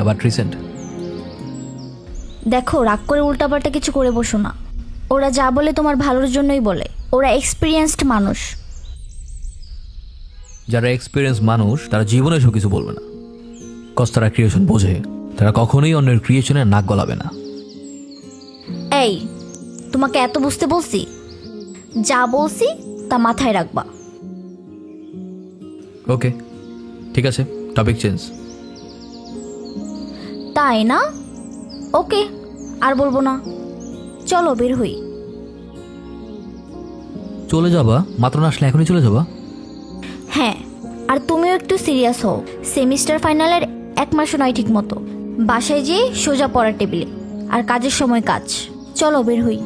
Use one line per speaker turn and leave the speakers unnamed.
But recent.
দেখো, রাগ করে উল্টাপাল্টা কিছু করে বসো না। ওরা যা বলে তোমার ভালোর জন্যই বলে। ওরা এক্সপিরিয়েন্সড মানুষ।
যারা এক্সপিরিয়েন্স মানুষ তারা জীবনে সব কিছু বলবে না, কজ তারা ক্রিয়েশন বোঝে। তারা কখনোই অন্যের ক্রিয়েশনের নাক গলাবে না।
এই, তোমাকে এত বুঝতে বলছি? যা বলছি তা মাথায় রাখবা।
ওকে, ঠিক আছে, টপিক চেঞ্জ।
তাই না? ওকে, আর বলবো না। চলো বের হই।
চলে যাবা? মাত্র না আসলে এখনই চলে যাবা?
হ্যাঁ, আর তুমিও একটু সিরিয়াস হও। সেমিস্টার ফাইনালের 1 মাসও নয় ঠিক মতো। বাসায় যেয়ে সোজা পড়ার টেবিলে, আর কাজের সময় কাজ। চলো বের হই।